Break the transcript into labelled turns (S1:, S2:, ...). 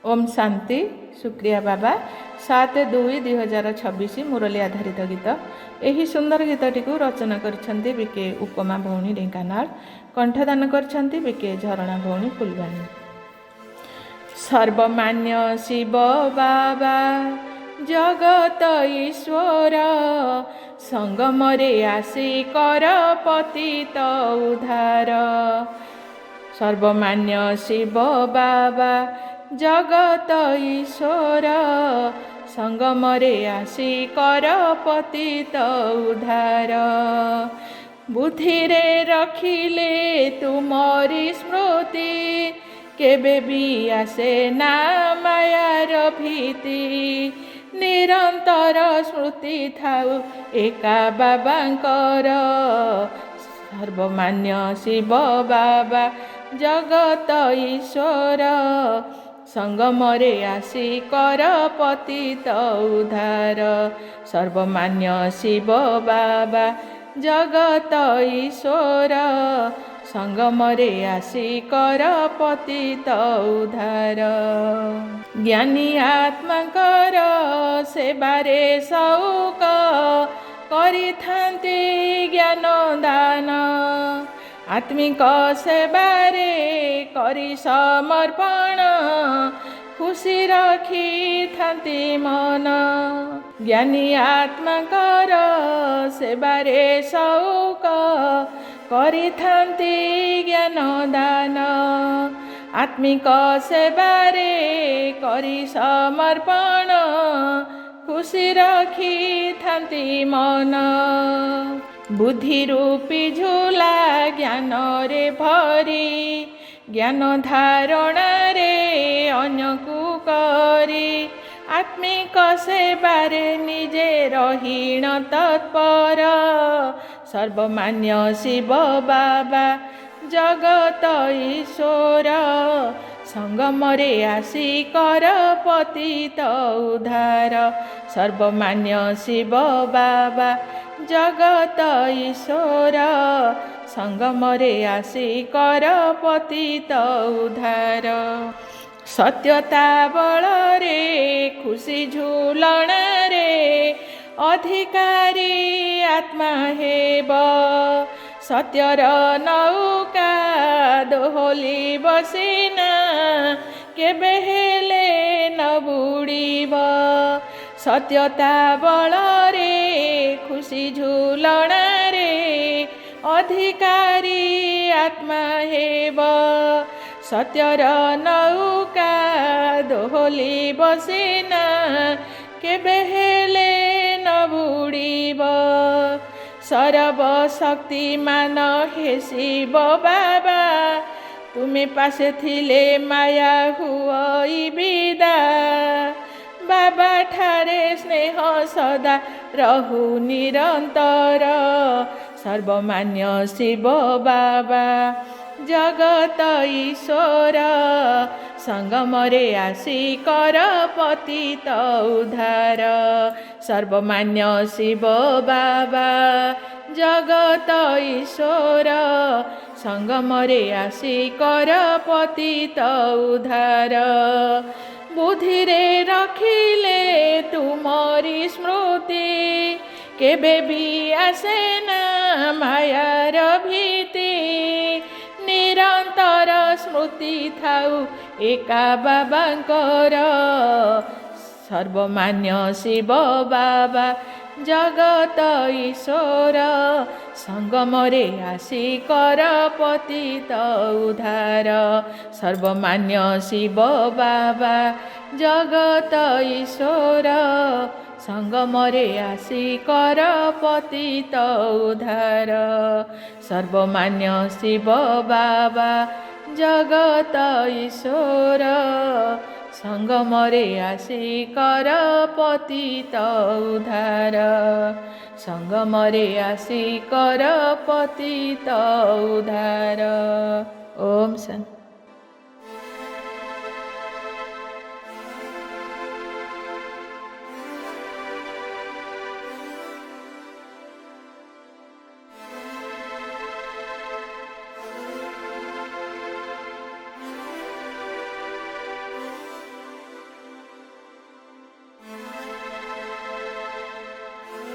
S1: ओम शांति। शुक्रिया बाबा। 7/2/2026 मुरली आधारित गीत। यही सुंदर गीतटी को रचना करछन्ति बीके उपमा भौणी ढेंकानाल। कंठदान करछन्ति बीके झरणा भौणी फुलबाणी। सर्वमान्य शिव बाबा जगत ईश्वर संगमरे आसी कर पतित उद्धार। सर्वमान्य शिव बाबा जगत ईश्वर संगमरे आसी कर पतित उद्धार। बुद्धिरे रखिले तुमरी स्मृति केबे भी आसे ना मायार भीति। निरंतर स्मृति थाउ एका बाबांकर। सर्वमान्य शिव बाबा जगत ईश्वर संगमरे आसी कर पतित उद्धार। सर्वमान्य शिव बाबा जगत ईश्वर संगमरे आसी कर पतित उद्धार। ज्ञानी आत्माकर सेबारे सौक करिथान्ति ज्ञान दान। आत्मिक सेबारे करी समर्पण खुशी रखी थान्ति मन। ज्ञानी आत्माकर सेबारे सौक करी थान्ति ज्ञान दान। आत्मिक सेबारे करी समर्पण खुशी रखी थान्ति मन। बुद्धि रूपी झूला ज्ञान रे भरी ज्ञान धारण रे अन्यकु करी। आत्मिक सेबारे निजे रहीण तत्पर। सर्वमान्य शिव बाबा जगत ईश्वर संगमरे आसी कर पतित उद्धार। सर्वमान्य शिव बाबा जगत ईश्वर संगमरे आसी कर पतित उद्धार। सत्यता बल रे खुशी झूलण रे अधिकारी आत्मा हेब। सत्यर नौका दोहली बसिना केबे हेले न बुड़ीब। सत्यता बल रे खुशी झूलण रे अधिकारी आत्मा हेब। सत्यर नौका दोहली बसिना केबे हेले न बुड़ीब। सर्वशक्तिमान हे शिव बाबा तुमे पासे थिले माया हुई विदा। बाबा ठारे स्नेह सदा रहु निरंतर। सर्वमान्य शिव बाबा जगत ईश्वर संगमरे आसी कर पतित उद्धार। सर्वमान्य शिव बाबा जगत ईश्वर संगमरे आसी कर पतित उद्धार। बुद्धिरे रखिले तुमरी स्मृति केबे भी आसे ना मायार भीति। निरंतर स्मृति थाउ एका बाबांकर। सर्वमान्य शिव बाबा जगत ईश्वर संगमरे आसी कर पतित उद्धार। सर्वमान्य शिव बाबा जगत ईश्वर संगमरे आसी कर पतित उद्धार। सर्वमान्य शिव बाबा जगत ईश्वर संगमरे आसी कर पतित उद्धार। संगमरे आसी कर पतित उद्धार। ओम शांति।